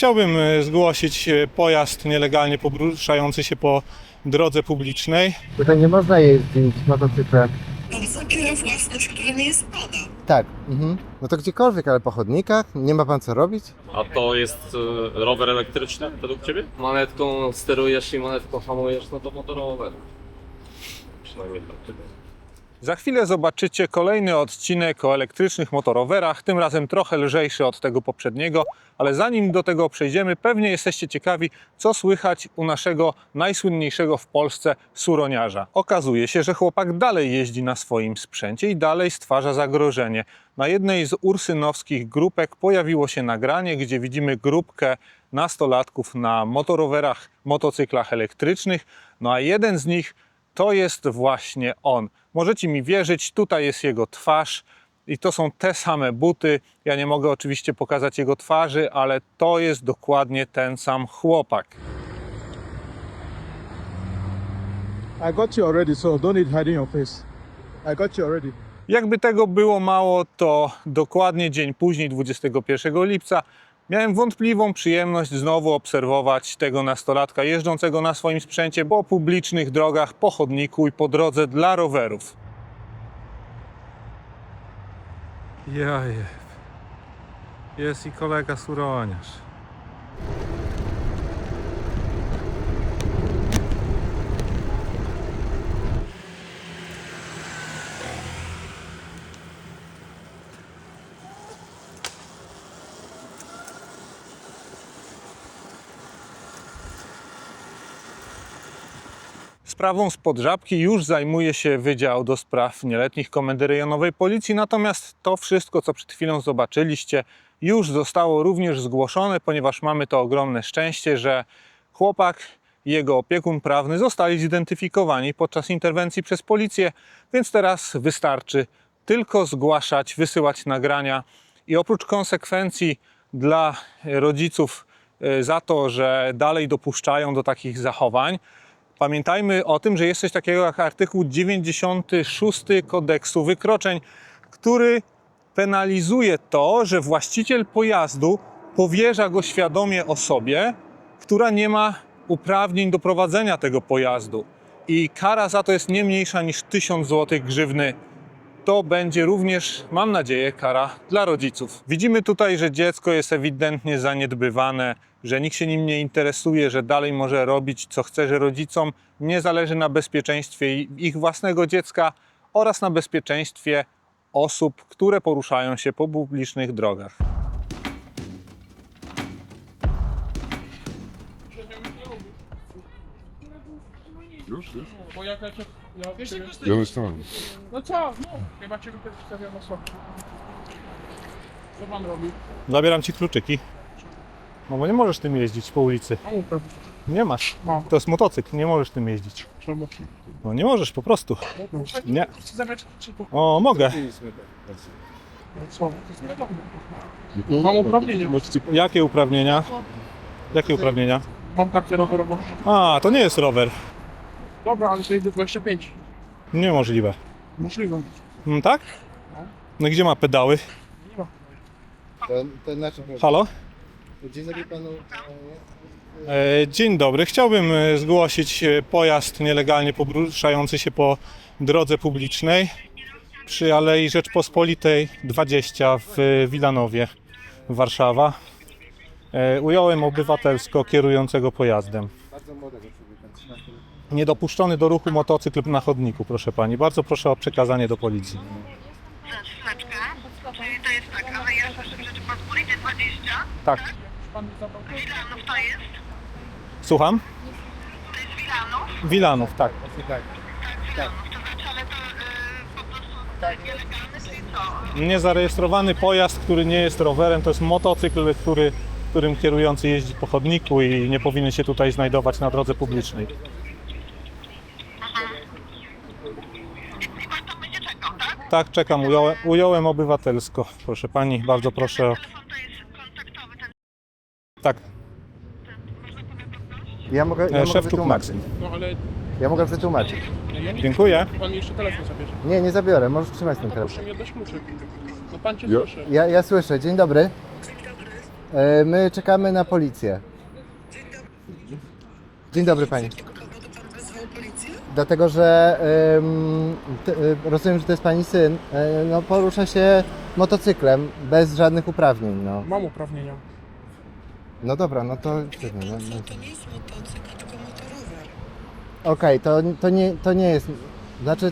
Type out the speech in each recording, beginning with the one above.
Chciałbym zgłosić pojazd nielegalnie poruszający się po drodze publicznej. Tutaj nie można jeździć motocyklem. Pan zabiera własność, która nie jest pana. Tak. No to gdziekolwiek, ale po chodnikach? Nie ma pan co robić? A to jest rower elektryczny według Ciebie? Manetką sterujesz i manetką hamujesz, no to motorower. Przynajmniej tak. Za chwilę zobaczycie kolejny odcinek o elektrycznych motorowerach, tym razem trochę lżejszy od tego poprzedniego, ale zanim do tego przejdziemy, pewnie jesteście ciekawi, co słychać u naszego najsłynniejszego w Polsce suroniarza. Okazuje się, że chłopak dalej jeździ na swoim sprzęcie i dalej stwarza zagrożenie. Na jednej z ursynowskich grupek pojawiło się nagranie, gdzie widzimy grupkę nastolatków na motorowerach, motocyklach elektrycznych, no a jeden z nich to jest właśnie on. Możecie mi wierzyć, tutaj jest jego twarz i to są te same buty. Ja nie mogę oczywiście pokazać jego twarzy, ale to jest dokładnie ten sam chłopak. I got you already, so don't need hiding your face. I got you already. Jakby tego było mało, to dokładnie dzień później, 21 lipca, miałem wątpliwą przyjemność znowu obserwować tego nastolatka jeżdżącego na swoim sprzęcie po publicznych drogach, po chodniku i po drodze dla rowerów. Jaje. Jest i kolega suroniarz. Sprawą spod Żabki już zajmuje się Wydział do Spraw Nieletnich Komendy Rejonowej Policji, natomiast to wszystko, co przed chwilą zobaczyliście, już zostało również zgłoszone, ponieważ mamy to ogromne szczęście, że chłopak i jego opiekun prawny zostali zidentyfikowani podczas interwencji przez policję, więc teraz wystarczy tylko zgłaszać, wysyłać nagrania i oprócz konsekwencji dla rodziców za to, że dalej dopuszczają do takich zachowań, pamiętajmy o tym, że jest coś takiego jak artykuł 96 kodeksu wykroczeń, który penalizuje to, że właściciel pojazdu powierza go świadomie osobie, która nie ma uprawnień do prowadzenia tego pojazdu. I kara za to jest nie mniejsza niż 1000 zł grzywny. To będzie również, mam nadzieję, kara dla rodziców. Widzimy tutaj, że dziecko jest ewidentnie zaniedbywane, że nikt się nim nie interesuje, że dalej może robić co chce, że rodzicom nie zależy na bezpieczeństwie ich własnego dziecka oraz na bezpieczeństwie osób, które poruszają się po publicznych drogach. Już? Bo jak lecie... Ja dostałem. No co? No, chyba cię tutaj wstawiam na słabo. Co pan robi? Zabieram ci kluczyki. No bo nie możesz tym jeździć po ulicy. Nie masz. Mam. To jest motocykl, nie możesz tym jeździć. Czemu? No nie możesz, po prostu. Nie. Chcę zabrać czy tu? O, mogę. Co? Mam uprawnienie. Jakie uprawnienia? Jakie uprawnienia? Mam kartę rowerową. A, to nie jest rower. Dobra, ale to jest do 25. Niemożliwe. Możliwe. Tak? No gdzie ma pedały? To znaczy... Halo? Dzień dobry panu. Dzień dobry. Chciałbym zgłosić pojazd nielegalnie poruszający się po drodze publicznej przy Alei Rzeczpospolitej 20 w Wilanowie, Warszawa. Ująłem obywatelsko kierującego pojazdem. Bardzo młodego człowieka, 13 lat. Niedopuszczony do ruchu motocykl na chodniku, proszę pani. Bardzo proszę o przekazanie do policji. Chwileczkę. Czyli to jest tak, ale ja Rzeczypospolitej 20. Tak. Wilanów to jest? Słucham? To jest Wilanów? Wilanów, tak. Tak. Wilanów, to znaczy, ale to po prostu nielegalny, czyli co? Niezarejestrowany pojazd, który nie jest rowerem, to jest motocykl, którym kierujący jeździ po chodniku i nie powinien się tutaj znajdować na drodze publicznej. I pan tam będzie czekał, tak? Tak, czekam, ująłem obywatelsko. Proszę pani, bardzo proszę o... Telefon to jest kontaktowy, ten Tak, można sobie poprosić? Ja mogę szef Tuk wytłumaczyć. Maxim. No ale Ja mogę wytłumaczyć. Dziękuję. pan mi jeszcze telefon zabierze. Nie zabiorę, możesz trzymać ten No telefon. proszę mi oddać kluczyk. No pan cię Ja- słyszy. Ja słyszę, dzień dobry. My czekamy na policję. Dzień dobry pani. Z jakiego powodu pan wezwał policję? Dlatego, że rozumiem, że to jest pani syn. No, porusza się motocyklem bez żadnych uprawnień. No, Mam uprawnienia. no dobra, no to. Wie pan co, to nie jest motocykl, tylko motorower. Okej, to nie jest. Znaczy,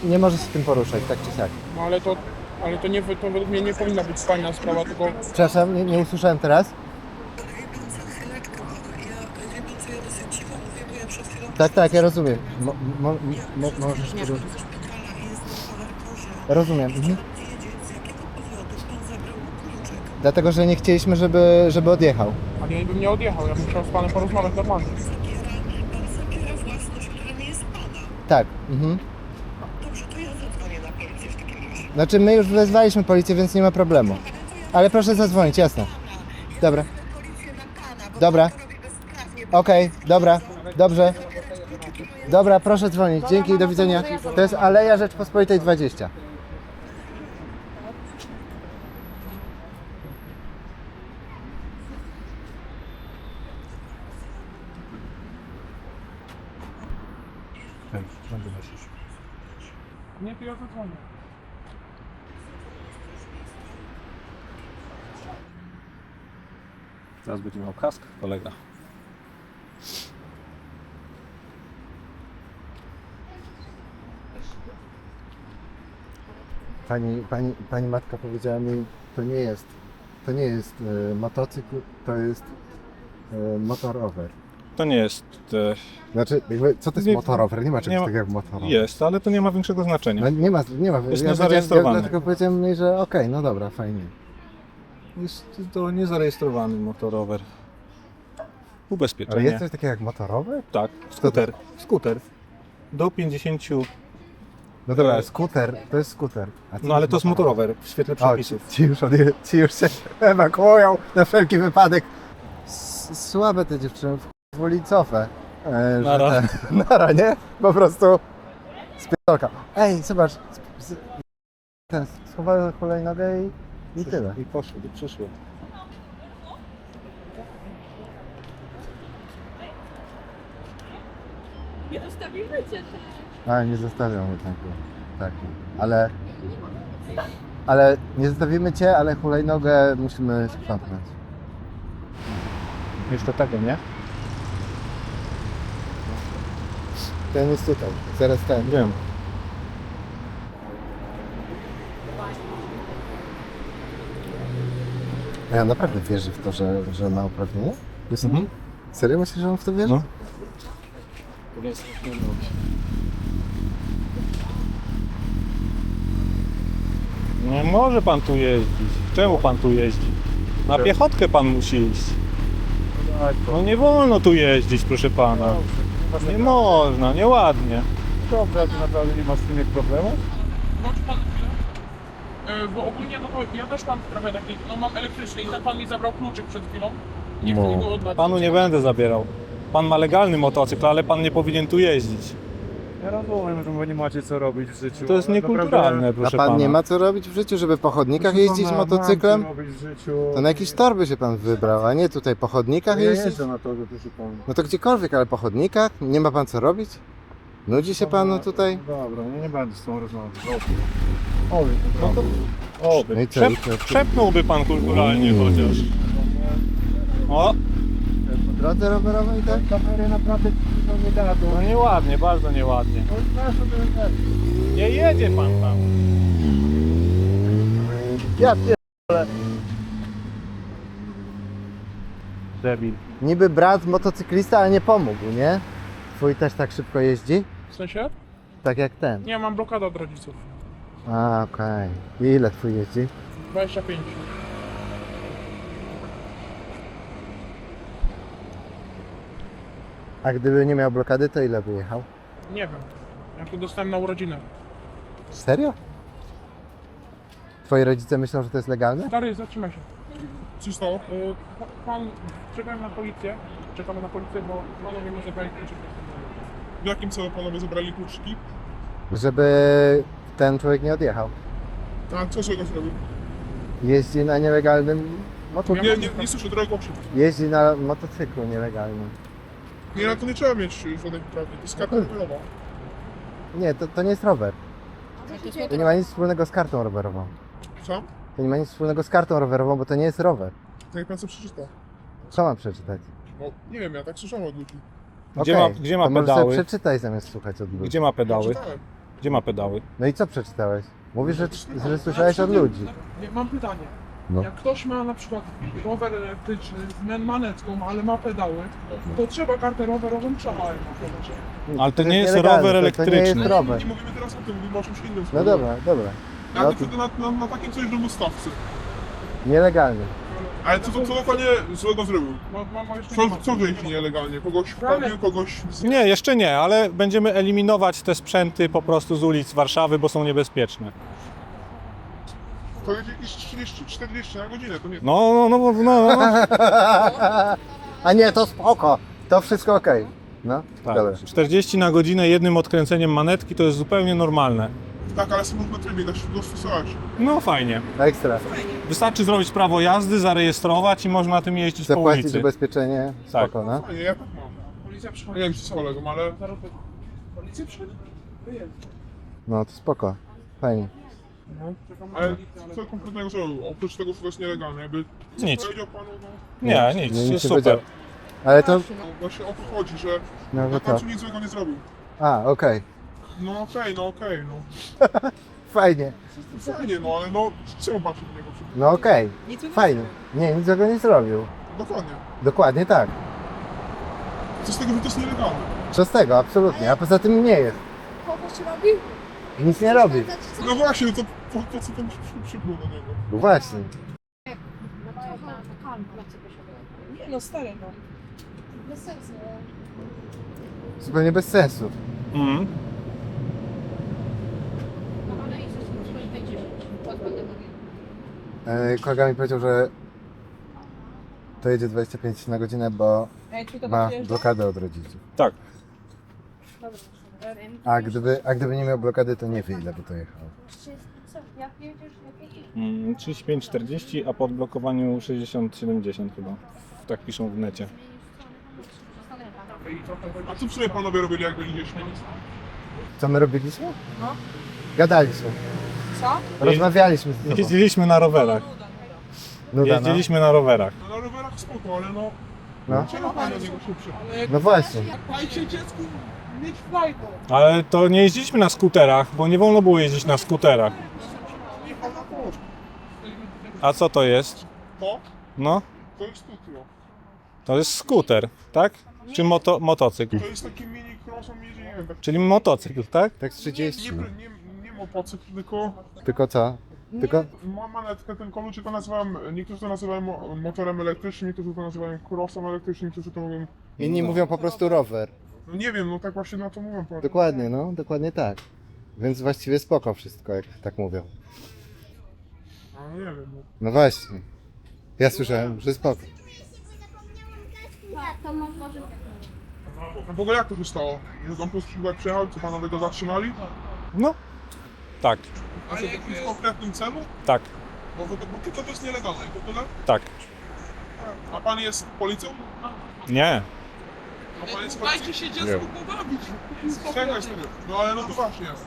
nie może się tym poruszać, tak czy siak. No ale to według mnie nie powinna być fajna sprawa, tylko Przepraszam, nie usłyszałem teraz. Ale wie pan co, chwileczkę, wie pan co, ja dosyć cicho mówię, bo ja przed chwilą... Tak, ja rozumiem. Możesz Możesz poruszyć. do szpitala i jestem na narkozie. Rozumiem. Jedzie, z jakiego powodu pan zabrał mu kluczyk? Dlatego, że nie chcieliśmy, żeby odjechał. ale ja bym nie odjechał, ja bym chciał z panem porozmawiać normalnie. Pan zabiera własność, która nie jest pana. Tak. Dobrze, to ja zadzwonię na policję w takim razie. Znaczy, my już wezwaliśmy policję, więc nie ma problemu. Ale proszę zadzwonić, jasne. Dobra. Policję na pana, bo Dobra. pan to robi bezprawnie. Okej, dobra, dobrze. Dobra, proszę dzwonić. Dzięki, do widzenia. To jest Aleja Rzeczpospolitej 20. Nie, to ja zadzwonię. Teraz będzie miał kask, kolega. Pani matka powiedziała mi, to nie jest motocykl, to jest motorower. To nie jest... Znaczy, jakby, co to jest Nie- motorower? Nie ma nie czegoś ma- takiego jak motorower. Jest, ale to nie ma większego znaczenia. No, nie ma. Jest Ja niezarejestrowany. dlatego powiedziałem jej, że okej, no dobra, fajnie. Jest to niezarejestrowany motorower. Ale Ubezpieczenie. jest coś takiego jak motorower? Tak, skuter. Skuter. Do 50... No dobra, skuter, to jest skuter. A co No ale to jest motorower w świetle O, przepisów. ci już się ewakuują na wszelki wypadek. Słabe te dziewczyny, woli cofę. Nara. Nara, nie? Po prostu spierdolka. Ej, zobacz. Schowałem hulajnogę i tyle. I poszły, i przyszły. Nie zostawimy cię. A, nie zostawiam mnie tak. Ale nie zostawimy cię, ale hulajnogę musimy sprzątnąć. Jeszcze tego, nie? Ten jest tutaj, zaraz ten. Wiem. A ja naprawdę wierzę w to, że ma uprawnienie? Mhm. Serio myślisz, że on w to wierzy? No. Nie może pan tu jeździć. Czemu pan tu jeździ? Na piechotkę pan musi iść. No nie wolno tu jeździć, proszę pana. Nie można, nieładnie. Dobra, to naprawdę nie masz z tym problemu? Chodź pan chwilę. Bo ogólnie no to ja też mam sprawę takiej, no mam elektryczny i ten pan mi zabrał kluczyk przed chwilą. Nie chcę go oddać. Panu nie będę zabierał. Pan ma legalny motocykl, ale pan nie powinien tu jeździć. Ja rozumiem, że wy nie macie co robić w życiu. To jest ale niekulturalne, A proszę pan pana. nie ma co robić w życiu, żeby po chodnikach Proszę jeździć pana, motocyklem? mam co robić w życiu. To na jakieś torby się pan wybrał, a nie tutaj po chodnikach Ja jeździć? jeżdżę na torze, proszę pana. No to gdziekolwiek, ale po chodnikach? Nie ma pan co robić? Nudzi się panu tutaj? Dobra, nie będę z tą rozmawiał. No i co? Przepnąłby pan kulturalnie chociaż. O, Po drodze rowerowej, tak? Kamery naprawdę nie dadzą. no nieładnie, bardzo nieładnie. Nie jedzie pan tam. Ja pierdolę. Debil. Niby brat motocyklista, ale nie pomógł, nie? Twój też tak szybko jeździ? W sensie? Tak jak ten. Nie, mam blokadę od rodziców. A, okej. Ile twój jeździ? 25. A gdyby nie miał blokady, to ile by jechał? Nie wiem. Ja to dostałem na urodzinę. Serio? Twoi rodzice myślą, że to jest legalne? Stary, zatrzymaj się. Co stało? Pan, czekamy na policję. Czekamy na policję, bo panowie mi zabrali kluczyki. W jakim celu panowie zabrali kluczyki? Żeby ten człowiek nie odjechał. A co się go zrobił? Jeździ na nielegalnym Nie słyszę, drogo jeździ na motocyklu nielegalnie. Nie, na to nie trzeba mieć żadnej uprawnień, to jest karta rowerowa. Nie, to nie jest rower. To nie ma nic wspólnego z kartą rowerową. Co? To nie ma nic wspólnego z kartą rowerową, bo to nie jest rower. Tak jak pan sobie przeczyta. Co mam przeczytać? No, nie wiem, ja tak słyszałem od ludzi. Gdzie ma to może pedały? sobie przeczytaj zamiast słuchać od ludzi. Gdzie ma pedały? Czytałem. Gdzie ma pedały? No i co przeczytałeś? Mówisz, że słyszałeś od ludzi. Nie, mam pytanie. No. Jak ktoś ma na przykład rower elektryczny z manetką, ale ma pedały, to trzeba kartę rowerową, trzeba ją ma. Ale to nie jest nielegalne, rower To nie elektryczny. jest rower. Nie mówimy teraz o tym, mówimy o czymś innym. No dobra, dobra. Ja No, tylko na takim coś do dostawcy. nielegalny. Ale co dokładnie złego zrobił? Mam jeszcze Co jeździ nielegalnie? Kogoś wpadł, kogoś... Nie, jeszcze nie, ale będziemy eliminować te sprzęty po prostu z ulic Warszawy, bo są niebezpieczne. To jedzie jakieś 30-40 na godzinę, to nie... No. A nie, to spoko. To wszystko okej. No, dobra. Tak. 40 na godzinę jednym odkręceniem manetki to jest zupełnie normalne. Tak, ale są różne tryby, da się dostosować. No fajnie. Ekstra. Wystarczy zrobić prawo jazdy, zarejestrować i można tym jeździć po Zapłacić ulicy. ubezpieczenie. Tak. Spoko, no. Fajnie, ja tak mam. Policja Nie przychodzi. wiem, czy co kolegą, ale... Policja przychodzi? Wyjedź. No to spoko. Fajnie. Ale co konkretnego zrobił? Oprócz tego, że to jest nielegalne, jakby... Nic. Powiedział panu, no... Nie, nic, Nie, jest nie super. powiedział. Ale to... No właśnie o to chodzi, że No na to co? końcu nic złego nie zrobił. A, okej. No okej, no. Fajnie. Fajnie, no ale no... Czemu pan się do niego przybył? No okej. Fajnie. Nie, nic złego nie zrobił. Dokładnie. Dokładnie tak. Co z tego, że to jest nielegalne? Co z tego, absolutnie. A poza tym nie jest. Kogoś robi? Nic nie robi. No właśnie, to po co ten przybył do niego? No właśnie. Nie no, stary no. Bez sensu. Zupełnie bez sensu. Mhm. No ale i ze swoich 10. Odpadek. Kolega mi powiedział, że to jedzie 25 na godzinę, bo Ej, czy to ma przyjeżdża? blokadę od rodziców. Tak. A gdyby nie miał blokady, to nie wie, ile by to jechało. Co? Jak jedziesz? 35-40, a po odblokowaniu 60-70 chyba. Tak piszą w necie. A co w sumie panowie robili, jak byli gdzieś na nic? Co my robiliśmy? No. Gadaliśmy. Co? Rozmawialiśmy z tobą. Jeździliśmy na rowerach. Nuda, no. Jeździliśmy na rowerach. No na rowerach spoko, ale no... No. Czego pan do niego się przybył? No właśnie. Dajcie dziecku mieć fajkę. Ale to nie jeździliśmy na skuterach, bo nie wolno było jeździć na skuterach. Nie pan na połóż. A co to jest? To? No, To jest tutio. to jest skuter, tak? Czy motocykl? To jest taki mini cross, on jedzie, nie wiem, tak... Czyli motocykl, tak? Tak z 30. Nie motocykl, tylko... Tylko co? Tylko... Ma manetkę, ten kolczyk to nazywam... Niektórzy to nazywają motorem elektrycznym, niektórzy to nazywają crossem elektrycznym, niektórzy to mówią... Inni mówią po prostu rower. No nie wiem, no tak właśnie na to mówią. Dokładnie, no. Dokładnie tak. Więc właściwie spoko wszystko, jak tak mówią. No nie wiem, no. No właśnie. Ja słyszałem, że spoko. To może... No w ogóle jak to się stało? Że on po prostu chyba przyjechał, co panowie go zatrzymali? No, tak, A w jakimś konkretnym celu? tak, Bo tylko to jest nielegalne, to tyle? tak. A pan jest policją? Nie. A pan jest policją? Dajcie się dziecku pobawić. Czekaj sobie. No ale no to właśnie jest.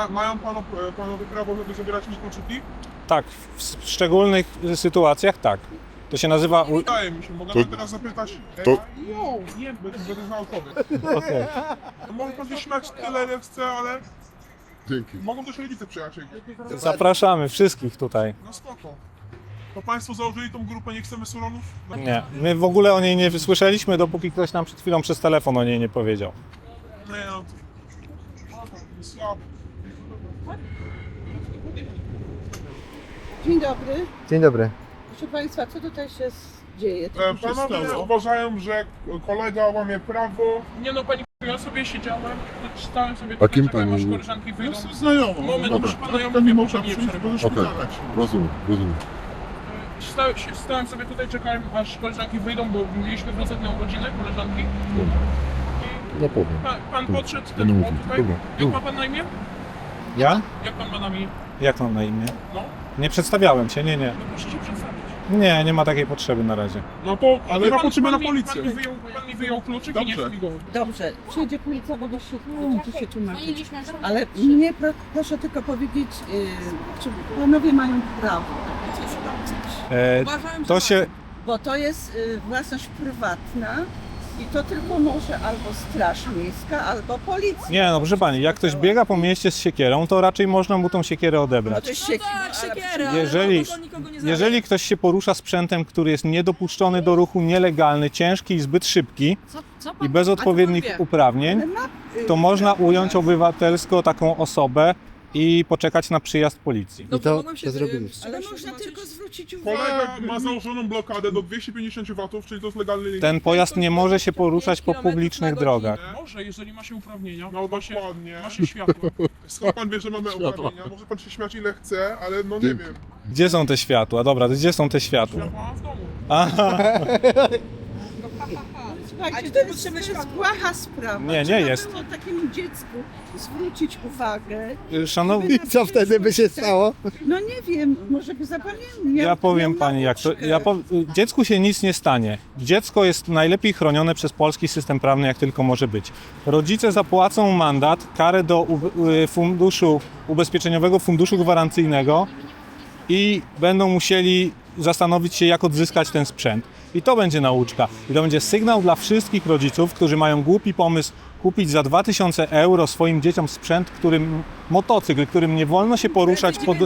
Mają panowie prawo, żeby zabierać mi kluczyki? Tak, w szczególnych sytuacjach tak. To się nazywa... Wydaje mi się, mogę To- teraz zapytać. to- Nie, będę znał odpowiedź. Okej. No, może pan się śmiać tyle, ile chce, ale Dzięki. mogą też rodzice przyjechać. Zapraszamy wszystkich tutaj. No spoko. To państwo założyli tą grupę Nie Chcemy Suronów? No, Nie, my w ogóle o niej nie wysłyszeliśmy, dopóki ktoś nam przed chwilą przez telefon o niej nie powiedział. nie no to... Słabo. Dzień dobry. Dzień dobry. Proszę Państwa, co tutaj się dzieje? Co tu się Panowie stało? uważają, że kolega łamie prawo. Nie no, pani, ja sobie siedziałem, stałem sobie A kim czekałem, pani- aż koleżanki wyjdą. Znajomą. Moment, Dobra. proszę pana, ja mówię, proszę nie przerwać. Okej, rozumiem. Stałem sobie tutaj, czekałem, aż koleżanki wyjdą, bo mieliśmy w ostatnią godzinę, koleżanki. Nie powiem. Pan podszedł, Będę ten mówił. tutaj. Dobra, Jak dobra. ma pan na imię? Ja? Jak pan ma na imię? Jak mam na imię? No, Nie przedstawiałem się, nie. no proszę się przedstawić. Nie, nie ma takiej potrzeby na razie. No to, ale nie ma Pan- potrzeby na pan mi- policję. Pan mi wyjął kluczyk i nie Dobrze. chce mi go. Dobrze, przyjdzie policja, bo do się tłumaczyć. Mieliśmy, że- Ale mnie proszę tylko powiedzieć, czy panowie mają prawo coś robić? E, to się, Bo to jest własność prywatna i to tylko może albo Straż Miejska, albo Policja. nie no, proszę pani, jak ktoś biega po mieście z siekierą, to raczej można mu tą siekierę No odebrać. to sieki, Jeżeli ktoś się porusza sprzętem, który jest niedopuszczony do ruchu, nielegalny, ciężki i zbyt szybki i bez odpowiednich uprawnień, to można ująć obywatelsko taką osobę i poczekać na przyjazd policji. I to zrobiliście. Ale można tylko zwrócić uwagę. Kolega ma założoną blokadę do 250 watów, czyli to jest legalny... Ten pojazd nie może się poruszać po publicznych drogach. Może, jeżeli ma się uprawnienia, No ma się dokładnie. światło. Skąd pan wie, że mamy uprawnienia? Może pan się śmiać ile chce, ale no nie wiem. Gdzie są te światła? Dobra, gdzie są te światła? Światła w domu. Aha, Słuchajcie, to jest błaha sprawa. Nie, nie Trzeba jest. było takiemu dziecku zwrócić uwagę. szanowni, I co wtedy by się stało? No nie wiem, może by zapomniał. ja powiem pani jak to, dziecku się nic nie stanie. Dziecko jest najlepiej chronione przez polski system prawny jak tylko może być. Rodzice zapłacą mandat, karę do funduszu, ubezpieczeniowego funduszu gwarancyjnego i będą musieli zastanowić się, jak odzyskać ten sprzęt. I to będzie nauczka. I to będzie sygnał dla wszystkich rodziców, którzy mają głupi pomysł kupić za 2000 euro swoim dzieciom sprzęt, motocykl, którym nie wolno się poruszać pod...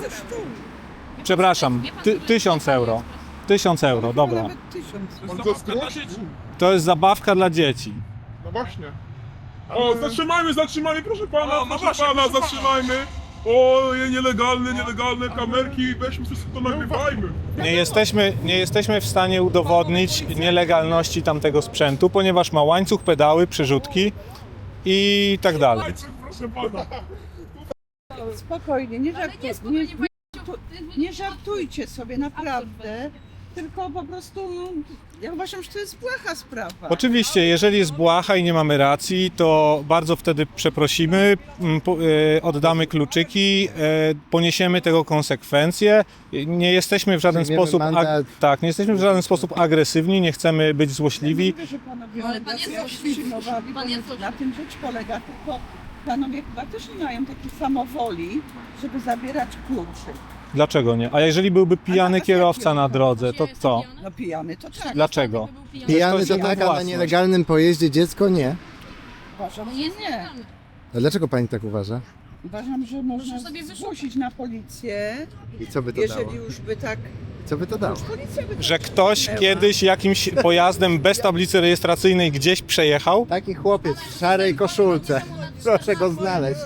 Przepraszam, 1000 euro. 1000 euro, dobra. Nawet 1000. On To to jest zabawka dla skróć? dzieci. To jest zabawka dla dzieci. No właśnie. O, zatrzymajmy, proszę pana, O, no proszę właśnie, pana, proszę pana. zatrzymajmy. O, nielegalne kamerki, weźmy wszystko to nagrywajmy. Nie jesteśmy w stanie udowodnić nielegalności tamtego sprzętu, ponieważ ma łańcuch, pedały, przerzutki i tak dalej. Proszę pana. Spokojnie, nie żartujcie sobie, naprawdę. Tylko po prostu, no, ja uważam, że to jest błaha sprawa. Oczywiście, jeżeli jest błaha i nie mamy racji, to bardzo wtedy przeprosimy, oddamy kluczyki, poniesiemy tego konsekwencje. Nie jesteśmy w żaden Przyjmiemy sposób mandat. nie jesteśmy w żaden sposób agresywni, nie chcemy być złośliwi. Ja nie mówię, że panowie Ale pan jest przyjmowali, pan jest bo na tym rzecz polega, tylko panowie chyba też nie mają takiej samowoli, żeby zabierać kluczy. Dlaczego nie? A jeżeli byłby pijany kierowca na drodze, to co? No pijany to tak. Dlaczego? Pijany jest to inna tak, a na własność. nielegalnym pojeździe dziecko nie. Uważam, że nie. A dlaczego pani tak uważa? Uważam, że można sobie wyszukać. zgłosić na policję, I co by to dało? jeżeli już by tak... Co by to dało? Policja by Że ktoś kiedyś jakimś pojazdem bez tablicy rejestracyjnej gdzieś przejechał? Taki chłopiec w szarej koszulce. Proszę go znaleźć.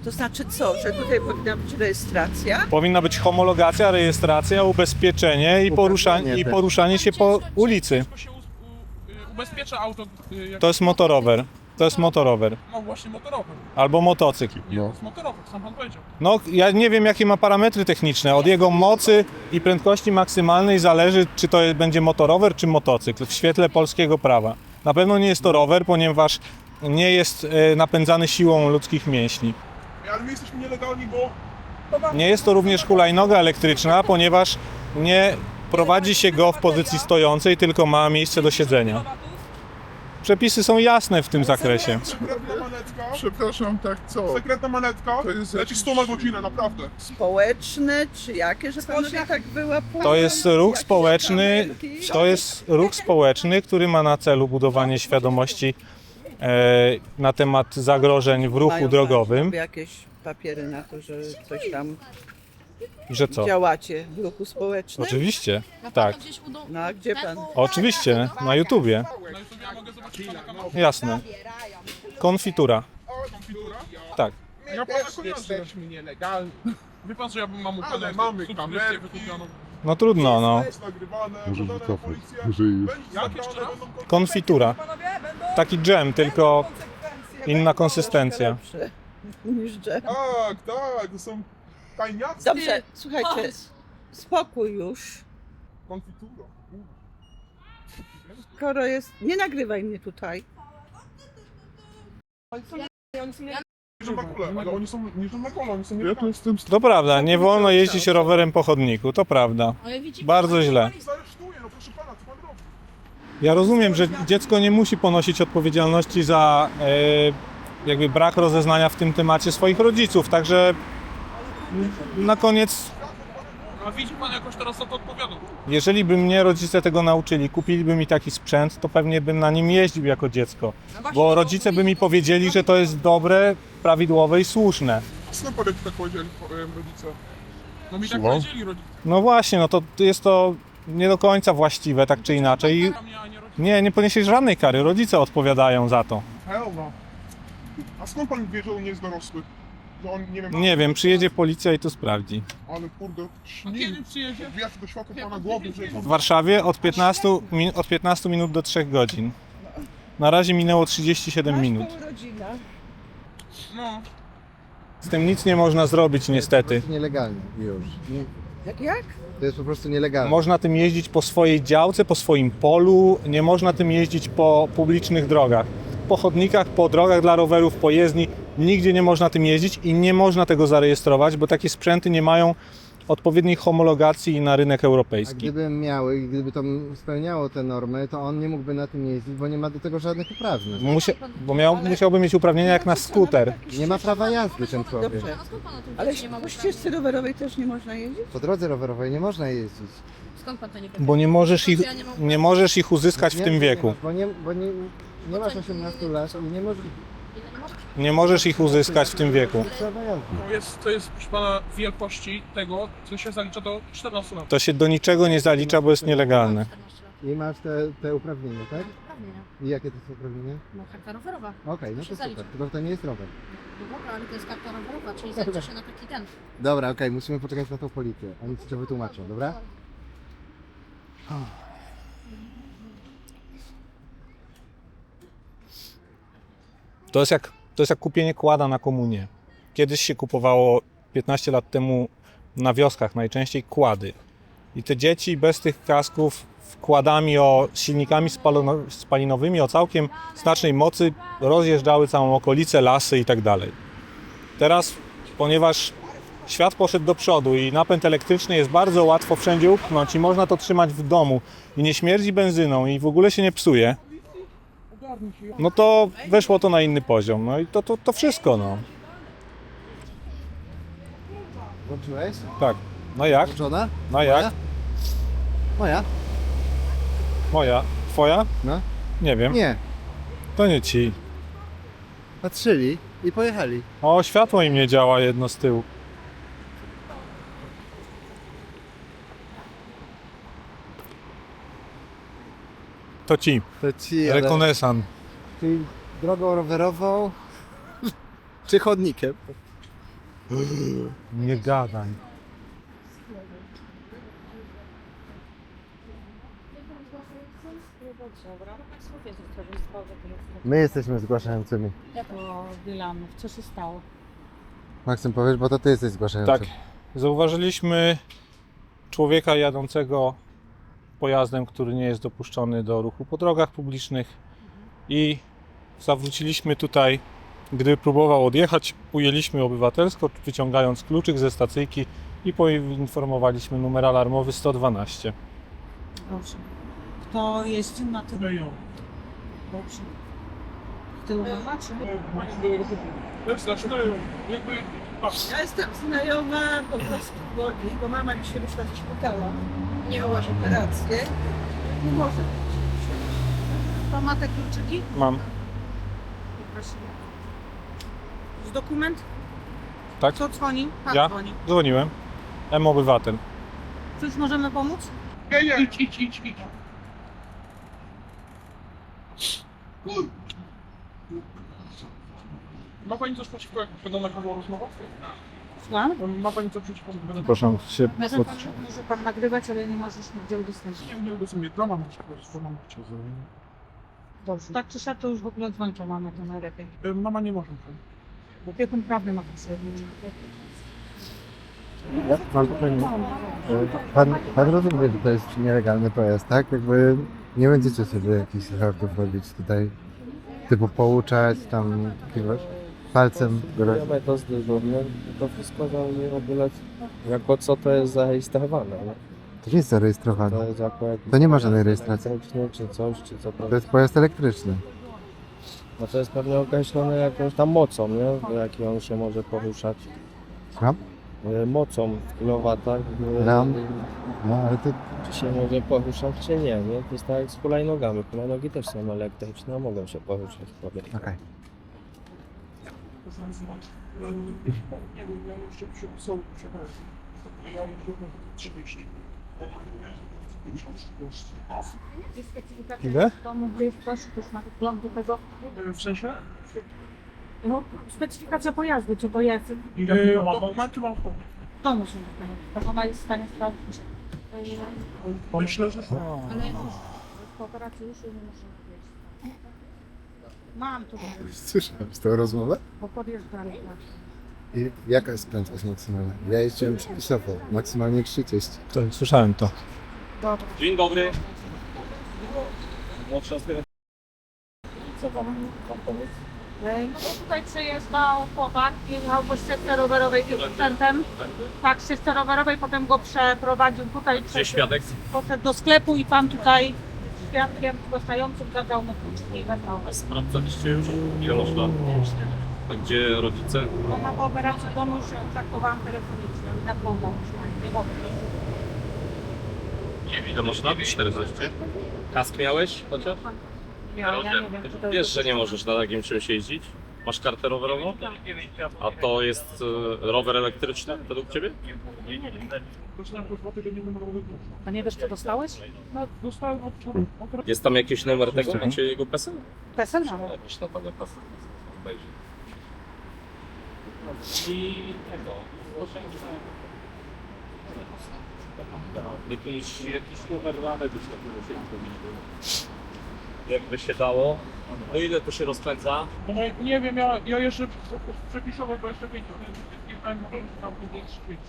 To znaczy co, że tutaj powinna być rejestracja? Powinna być homologacja, rejestracja, ubezpieczenie i poruszanie się po ulicy. Wszystko się ubezpiecza auto. Jak... To jest motorower. To jest motorower. No właśnie motorower. Albo motocykl. Nie, to jest motorower, sam pan powiedział. No, ja nie wiem, jakie ma parametry techniczne. Od jego mocy i prędkości maksymalnej zależy, czy to będzie motorower, czy motocykl w świetle polskiego prawa. Na pewno nie jest to rower, ponieważ nie jest napędzany siłą ludzkich mięśni. Ale my jesteśmy nielegalni, bo... Nie jest to również hulajnoga elektryczna, ponieważ nie prowadzi się go w pozycji stojącej, tylko ma miejsce do siedzenia. Przepisy są jasne w tym zakresie. Sekretna manetka. Przepraszam, tak co? Sekretna manetka. To jest Leci 100 na godzinę, naprawdę. Społeczne, czy jakie, że panowie tak była... To jest ruch społeczny, który ma na celu budowanie świadomości na temat zagrożeń w ruchu drogowym. Jakieś papiery na to, że coś tam Że co? działacie w ruchu społecznym? Oczywiście, tak. No a gdzie pan? Oczywiście, na YouTubie. Na YouTube ja mogę zobaczyć pana kanał. Jasne. Konfitura. Konfitura? Tak. Ja pana kojarzę. Jesteśmy nielegalni. Wie pan, że ja mam u Ale pana mamy subskrypcję kamerki. wykupioną. No trudno, no. Jest nagrywane, Możesz podane na wycofać. policję. Jeżeli Będzie Jak zabrane, jeszcze raz? będą Konfitura. Taki dżem, tylko inna konsystencja. Lepsze niż dżem. Tak, to są tajniacy. Dobrze, słuchajcie, spokój już. Konfitura. Skoro jest... Nie nagrywaj mnie tutaj. Jeżdżą na kole, ale oni są, nie jeżdżą na kole, oni są nie. Ja tu jestem z To prawda, nie wolno jeździć rowerem po chodniku, to prawda. Ale widzicie, Bardzo źle. Pani zaresztuje, no proszę pana, co pan robi? Ja rozumiem, że dziecko nie musi ponosić odpowiedzialności za jakby brak rozeznania w tym temacie swoich rodziców, także na koniec, A widzi pan jakoś teraz za to odpowiada? jeżeli by mnie rodzice tego nauczyli, kupiliby mi taki sprzęt, to pewnie bym na nim jeździł jako dziecko, bo rodzice by mi powiedzieli, że to jest dobre, prawidłowe i słuszne. Skąd pan tak powiedzieli rodzice? No mi tak Słucham? powiedzieli rodzice. No właśnie, no to jest to nie do końca właściwe, tak czy inaczej. A mnie, a nie rodzice. Nie poniesiesz żadnej kary, rodzice odpowiadają za to. Hell no. A skąd pan wie, że on nie jest dorosły? Że on, nie wiem, Nie wiem, przyjedzie policja i to sprawdzi. ale kurde, A śni. kiedy przyjedzie? Wjazd do światła pana głowy, że W Warszawie od 15 minut do 3 godzin. Na razie minęło 37 minut. Rodzina. No. Z tym nic nie można zrobić niestety. To jest nielegalne już. Nie, Jak? to jest po prostu nielegalne. Można tym jeździć po swojej działce, po swoim polu, nie można tym jeździć po publicznych drogach. Po chodnikach, po drogach dla rowerów, po jezdni, nigdzie nie można tym jeździć i nie można tego zarejestrować, bo takie sprzęty nie mają odpowiedniej homologacji na rynek A europejski. gdyby miały i gdyby to spełniało te normy, to on nie mógłby na tym jeździć, bo nie ma do tego żadnych uprawnień. Musiałby mieć uprawnienia jak na skuter. Nie ma prawa jazdy ten człowiek. Dobrze. A skąd pan o tym Ale wie, że nie ma po ścieżce rowerowej też nie można jeździć? Po drodze rowerowej nie można jeździć. Skąd pan to nie wie? Bo nie możesz ich uzyskać w tym wieku. Bo nie masz 18 lat i nie możesz Nie możesz ich uzyskać w tym wieku. prawa jazdy. To jest proszę pana wielkości tego, co się zalicza do 14 lat. To się do niczego nie zalicza, bo jest nielegalne. 14 lat. I masz te uprawnienia, tak? Uprawnienia. I jakie to są uprawnienia? No karta rowerowa. Okej, no się to zalicza. super. Tylko to nie jest rower. No dobra, ale to jest karta rowerowa, czyli zalicza się na taki ten. Dobra, okej, musimy poczekać na tą policję. Oni ci to wytłumaczą, dobra? To jest jak kupienie kłada na komunię. Kiedyś się kupowało 15 lat temu na wioskach najczęściej kłady. I te dzieci bez tych kasków wkładami silnikami spalinowymi o całkiem znacznej mocy rozjeżdżały całą okolicę, lasy i tak dalej. Teraz, ponieważ świat poszedł do przodu i napęd elektryczny jest bardzo łatwo wszędzie upchnąć i można to trzymać w domu i nie śmierdzi benzyną i w ogóle się nie psuje, no to weszło to na inny poziom. No i to wszystko, no. Włączyłeś? Tak. No jak? Włączona? No jak? Moja? Moja. Twoja? No. Nie wiem. Nie. To nie ci. Patrzyli i pojechali. O, światło im nie działa jedno z tyłu. To ci. To ci, ale... Rekonesan. Czyli drogą rowerową czy chodnikiem? Nie gadaj. My jesteśmy zgłaszającymi. To Dylanów, co się stało? Maksym, powiesz, bo to ty jesteś zgłaszającym. Tak. Zauważyliśmy człowieka jadącego pojazdem, który nie jest dopuszczony do ruchu po drogach publicznych i zawróciliśmy tutaj. Gdy próbował odjechać, ujęliśmy obywatelsko, wyciągając kluczyk ze stacyjki i poinformowaliśmy numer alarmowy 112. Dobrze. Kto jest na tym? Dobrze. Tył ma czy? Zaczynają jakby... Ja jestem znajoma po prostu, bo mama dzisiaj wyszła ze szpitala. Nie miała operację. Nie może. Pan ma te kluczyki? Mam. Proszę. Z dokument? Tak? Kto dzwoni? Pan Ja? dzwoni. Dzwoniłem. M-Obywatel. Coś możemy pomóc? Nie, idź. Ma pani coś przeciwko, jak będą nagrywał rozmowę? Słucham? Ma pani coś przeciwko, jak będą... Proszę się Może pan nagrywać, ale nie możesz nigdzie udostępnić. Nie wiem, mnie dla mamy chciał. Dobrze. Tak czy siak to już w ogóle dzwoń po mamę, to najlepiej. Mama nie może. Opiekun prawny ma sobie. Mam pytanie. Pan rozumie, że to jest nielegalny pojazd, tak? Jakby nie będziecie sobie jakichś żartów robić tutaj, typu pouczać tam jakiegoś. palcem grozi. Wiemy, to z dyżurnym, to wszystko za mnie o byle jako co to jest zarejestrowane. Nie? To nie jest zarejestrowane. To jest jako To nie ma żadnej rejestracji. elektryczny czy coś, czy co to To jest pojazd elektryczny. No to jest pewnie określone jakąś tam mocą, nie? Do jakiej on się może poruszać. Słucham? Mocą w kilowatach. No. No ale to Czy się może poruszać, czy nie, nie? To jest tak jak z hulajnogami. Hulajnogi też są elektryczne, a mogą się poruszać sobie. okej. Nie wiem, ja jeszcze są przepraszam. Ja jeżdżę 30. Ile? domu, jest też ma wygląd do tego. W sensie? No, specyfikacja pojazdu, czy to jest Dokumenty mam. w domu się to ona jest w stanie sprawdzić. Myślę, że Ale w kooperacji już nie muszę wiedzieć. Mam tutaj, Słyszałem z tą rozmowę? bo podjeżdżali. I jaka jest prędkość maksymalna? Ja jeździłem przepisowo, maksymalnie 30. To, słyszałem to. Dzień dobry. Co wam pomóc? No tutaj przyjeżdżał chłopak, jechał po ścieżce rowerowej producentem. Tak, ścieżce rowerowej, potem go przeprowadził tutaj. Gdzie świadek? Poszedł do sklepu i pan tutaj świadkiem zgłaszającym zabrał mu kluczyki i wezwał. Sprawdzaliście już? Ile można? A gdzie rodzice? Ona po operacji domu już kontaktowałam telefonicznie, na pomoc. Nie mogę. Ile można? 14. Kask miałeś chociaż? Ja nie wiem, czy to Wiesz, że nie możesz na takim czymś jeździć? Masz kartę rowerową? A to jest rower elektryczny według Ciebie? dostałem po 2 tygodnie numerowy. A nie wiesz, co dostałeś? No, dostałem od Jest tam jakiś numer tego? Macie jego PESEL? PESEL mamy. Jakiś na pewno PESEL. Obejrzyj. I tego. Jakiś numer ramy byś jakby się dało. No ile to się rozpędza? No, nie wiem, ja jeszcze przepisowo 25, nie pamiętam, tam było 35.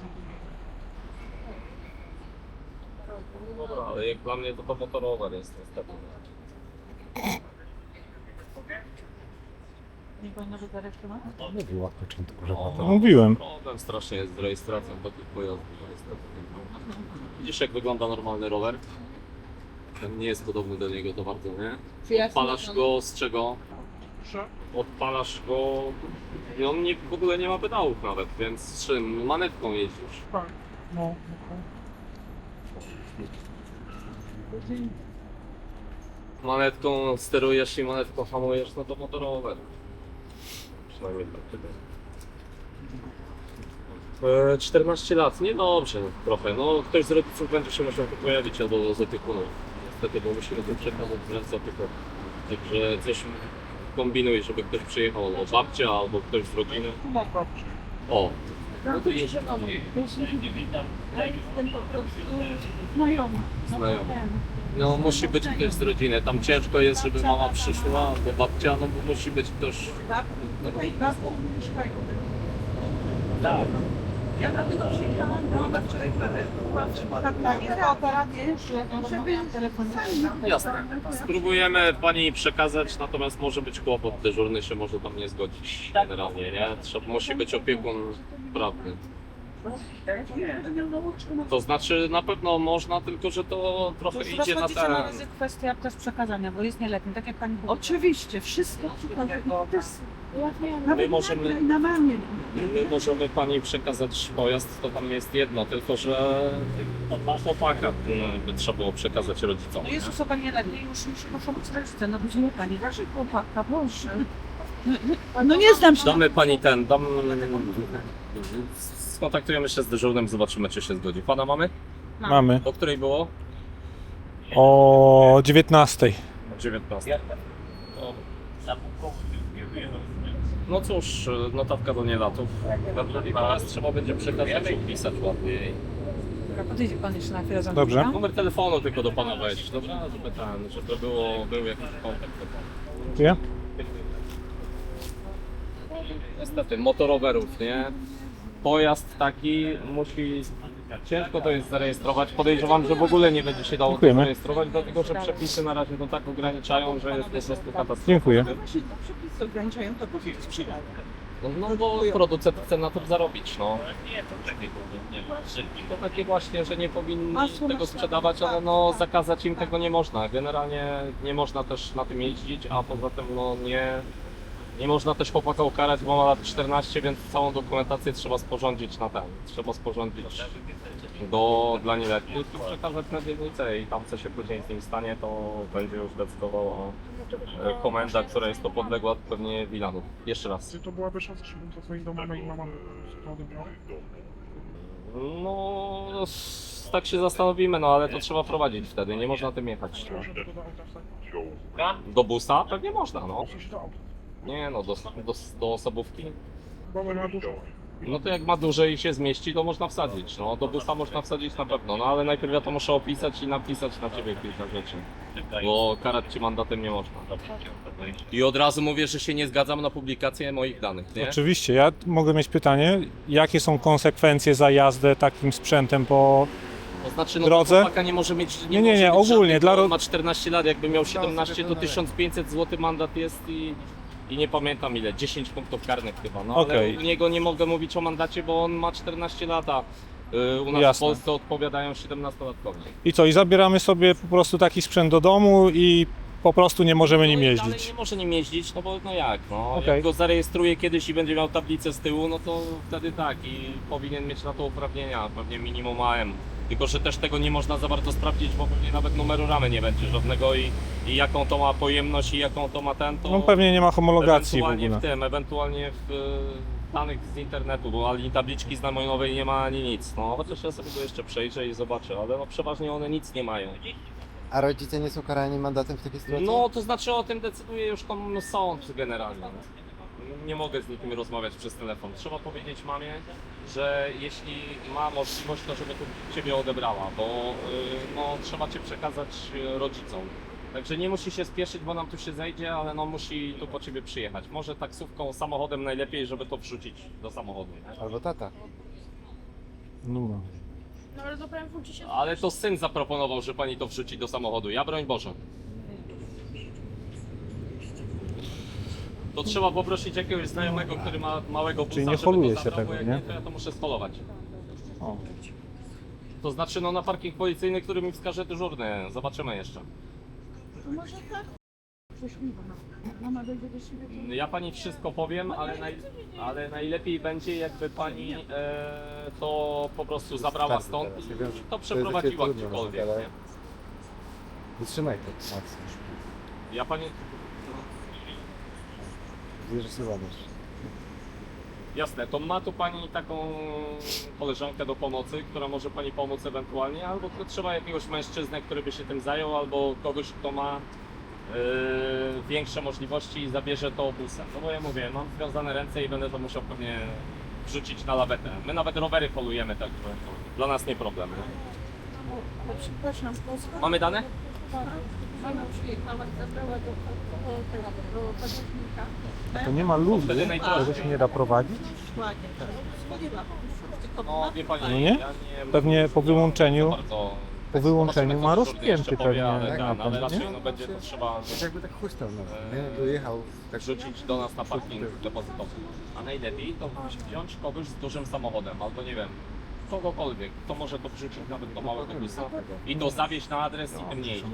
Dobra, ale jak dla mnie to motorower jest niestety. Nie powinno być zarejestrowane? Nie było od początku, że To mówiłem. Problem strasznie jest z rejestracją takich pojazdów. Niestety. Widzisz jak wygląda normalny rower? Ten nie jest podobny do niego to bardzo, nie? Odpalasz go z czego? Proszę? Odpalasz go... I on w ogóle nie ma pedałów nawet, więc z czym? Manetką jeździsz. Tak. No. Manetką sterujesz i manetką hamujesz, no to motorower. Przynajmniej tak. 14 lat, niedobrze trochę. No ktoś z rodziców będzie się musiał tu pojawić albo z opiekunów. Niestety, bo musimy to przekazać w ręce opiekunów. Także coś kombinuj, żeby ktoś przyjechał, albo babcia, albo ktoś z rodziny. Tu mam babcię. O, no to jest Jestem po prostu znajomy. znajomy. No musi być ktoś z rodziny. Tam ciężko jest, żeby mama przyszła, albo babcia, no bo musi być ktoś. Tutaj was mieszkają. Tak. Ja dlatego przyjechałam, bo ona wczoraj Jasne. Spróbujemy pani przekazać, natomiast może być kłopot, dyżurny się może tam nie zgodzić generalnie, nie? Musi być opiekun prawny. To znaczy na pewno można, tylko że to trochę idzie na ten... Kwestia też przekazania, bo jest nieletni, tak jak pani mówi. Oczywiście, wszystko My możemy, na mamie. my możemy pani przekazać pojazd, to tam jest jedno, tylko że chłopaka by trzeba było przekazać rodzicom. No jest osoba nieletnia, już muszą być rodzice, no będzie pani raczej chłopaka, proszę. No nie znam się. Damy pani ten, skontaktujemy się z dyżurnym, zobaczymy czy się zgodzi. Pana mamy? Mamy. O której było? O 19. O 19. No cóż, notatka do nielatów. Teraz trzeba będzie przekazać i wpisać ładniej. Podejdzie pan jeszcze na chwilę za Dobrze. mną. Numer telefonu tylko do pana wejść, dobra? Żeby był jakiś kontakt do pana. Dziękuję. Niestety, motorowerów, nie? Pojazd taki musi... Ciężko to jest zarejestrować. Podejrzewam, że w ogóle nie będzie się dało Dziękujemy. to zarejestrować, dlatego że przepisy na razie to tak ograniczają, że jest po prostu katastrofa. Dziękuję. Właśnie to przepisy ograniczają to, co sprzedają. No bo producent chce na tym zarobić, no. To takie właśnie, że nie powinni tego sprzedawać, ale no zakazać im tego nie można. Generalnie nie można też na tym jeździć, a poza tym no nie można też chłopaka ukarać, bo ma lat 14, więc całą dokumentację trzeba sporządzić na ten. Trzeba sporządzić dla nieletnich i przekazać na dzielnicę i tam co się później z nim stanie, to będzie już decydowała komenda, która jest to podległa pewnie Wilanów. Jeszcze raz. Czy to byłaby szansa, żebym zadzwonił do mamy i mama to odebrała? No, tak się zastanowimy, no ale to trzeba prowadzić wtedy, nie można tym jechać. No. Może tylko do auta wstać? Do busa? Pewnie można, no. W sensie do auta. Nie no, do osobówki. Mama ma dużo. No to jak ma duże i się zmieści, to można wsadzić. No do busa można wsadzić na pewno, no ale najpierw ja to muszę opisać i napisać na ciebie kilka rzeczy. Bo karać ci mandatem nie można. I od razu mówię, że się nie zgadzam na publikację moich danych, nie? Oczywiście, ja mogę mieć pytanie, jakie są konsekwencje za jazdę takim sprzętem po... To znaczy, no drodze? to chłopaka nie może mieć... Nie, może mieć ogólnie, żadnych, dla bo on ma 14 lat, jakby miał 17, to 1500 zł mandat jest i nie pamiętam ile, 10 punktów karnych chyba. No ale Okej. u niego nie mogę mówić o mandacie, bo on ma 14 lat, a u nas Jasne. w Polsce odpowiadają 17-latkowie. I co, i zabieramy sobie po prostu taki sprzęt do domu i po prostu nie możemy nim No i dalej jeździć. nie może nim jeździć, no bo no jak, no. Okej. Jak go zarejestruje kiedyś i będzie miał tablicę z tyłu, no to wtedy tak i powinien mieć na to uprawnienia, pewnie minimum AM. Tylko że też tego nie można za bardzo sprawdzić, bo pewnie nawet numeru ramy nie będzie żadnego i jaką to ma pojemność i jaką to ma ten, to No pewnie nie ma homologacji w ewentualnie ogóle. w tym, ewentualnie w danych z internetu, bo ani tabliczki znamionowej nie ma, ani nic. No chociaż ja sobie go jeszcze przejrzę i zobaczę, ale no przeważnie one nic nie mają. A rodzice nie są karani mandatem w takiej sytuacji? No to znaczy o tym decyduje już sąd generalnie. Nie mogę z nikim rozmawiać przez telefon. Trzeba powiedzieć mamie, że jeśli ma możliwość, to żeby tu ciebie odebrała, bo no, trzeba cię przekazać rodzicom. Także nie musi się spieszyć, bo nam tu się zejdzie, ale no musi tu po ciebie przyjechać. Może taksówką, samochodem najlepiej, żeby to wrzucić do samochodu. Nie? Albo tata. No. No ale to powiem, wróci się... Ale to syn zaproponował, że pani to wrzuci do samochodu. Ja broń Boże. To trzeba poprosić jakiegoś znajomego, który ma małego busa, Czyli nie żeby holuje to się zabrał, tego, bo jak nie? to ja to muszę scholować. O. To znaczy no na parking policyjny, który mi wskaże dyżurny. Zobaczymy jeszcze. To może tak? Coś mi mama dojdzie do siebie. Ja pani wszystko powiem, ale najlepiej będzie jakby pani to po prostu zabrała stąd i to przeprowadziła gdziekolwiek. Nie? Wytrzymaj to, Max. Ja pani... Wiesz, że się łamiesz. Jasne, to ma tu pani taką koleżankę do pomocy, która może pani pomóc ewentualnie, albo to trzeba jakiegoś mężczyznę, który by się tym zajął, albo kogoś, kto ma większe możliwości i zabierze to busem. No bo ja mówię, mam związane ręce i będę to musiał pewnie wrzucić na lawetę. My nawet rowery polujemy, także dla nas nie problem. Nie? Ale przepraszam, Mamy dane? mama przyjechała i zabrała do października. To nie ma luzu, Wtedy najprościej. tego się nie da prowadzić? Ładnie, spodziewa. Tylko No wie pani, No nie? ja nie Pewnie po wyłączeniu, bardzo... po wyłączeniu ma Zobaczymy, co rozpięty jeszcze powie, pewnie. ale, Tak, ale nie? raczej no, będzie to trzeba Tak jakby tak huśtał nawet, nie? Dojechał. Tak wrzucić do nas na parking depozytowy. A najlepiej to wziąć kogoś z dużym samochodem, albo nie wiem, kogokolwiek, kto może to wrzucić nawet do małego busa i to zawieźć na adres i tym nie jeździć.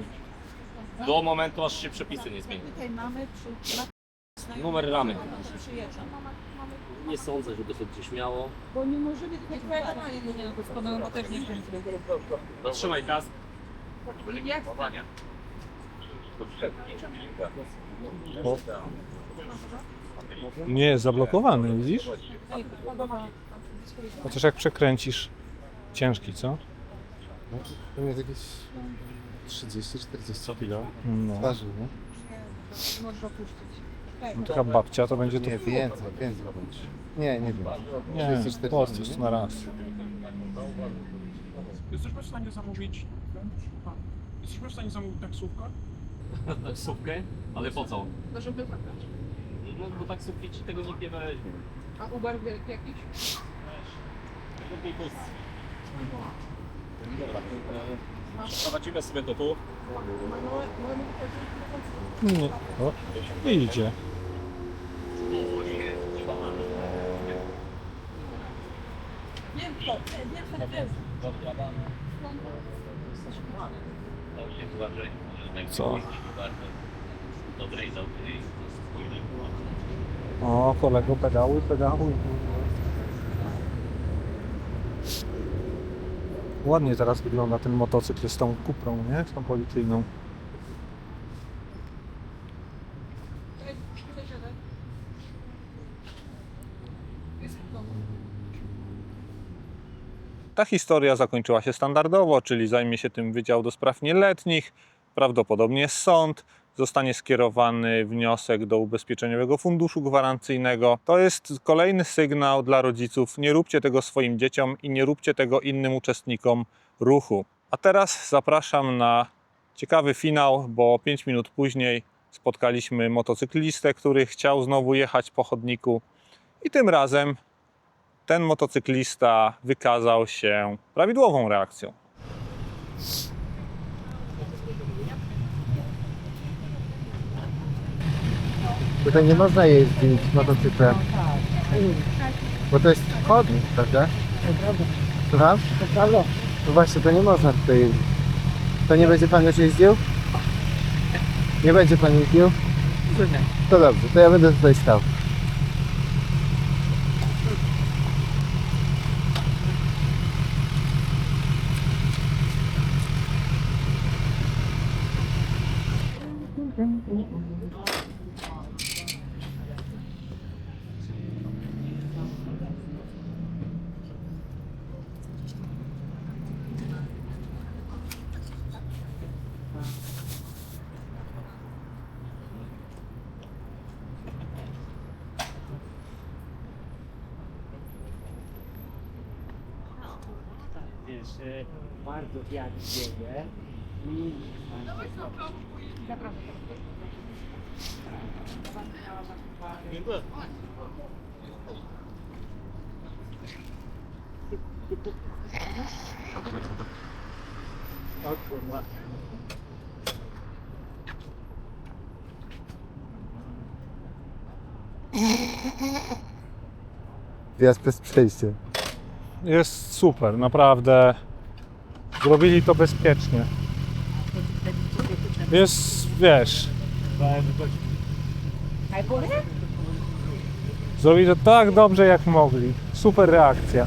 Do momentu, aż się przepisy nie zmienią. Tutaj mamy przy... Numer ramy. Przyjeżdża. Nie sądzę, żeby to gdzieś miało. Bo nie możemy tutaj normalnie nie gospodarza, bo też nie wiem. Trzymaj kask. Jak Nie jest zablokowany, widzisz? Chociaż jak przekręcisz, ciężki, co? No, to jest jakieś 30-40 kg No. waży, nie? można puścić? No, taka babcia to będzie to... Nie, więcej będzie. Nie wiem. Nie, 30-40, postus nie? na raz. Jesteśmy w stanie zamówić... Jesteśmy w stanie zamówić taksówkę? Taksówkę? Ale po co? To żeby zabrać. No bo taksówki ci tego nikt nie weźmie. A Uber wielki jakiś? Lepiej bus. Przeprowadzimy sobie to tu. Nie. O, i idzie. Co? O, kolego, pedałuj. Ładnie teraz wygląda ten motocykl z tą kuprą, nie? Z tą policyjną. Ta historia zakończyła się standardowo, czyli zajmie się tym Wydział do Spraw Nieletnich, prawdopodobnie sąd, zostanie skierowany wniosek do Ubezpieczeniowego Funduszu Gwarancyjnego. To jest kolejny sygnał dla rodziców: nie róbcie tego swoim dzieciom i nie róbcie tego innym uczestnikom ruchu. A teraz zapraszam na ciekawy finał, bo 5 minut później spotkaliśmy motocyklistę, który chciał znowu jechać po chodniku i tym razem ten motocyklista wykazał się prawidłową reakcją. Tutaj nie można jeździć motocyklem. Bo to jest chodnik, prawda? Słucham? No właśnie, to nie można tutaj jeździć. To nie będzie pan już jeździł? Nie będzie pan jeździł? To dobrze, to ja będę tutaj stał. Bardzo wiatr wieje i Wjazd przez przejście. Jest super, naprawdę. Zrobili to bezpiecznie. Jest, wiesz, zrobili to tak dobrze, jak mogli. Super reakcja.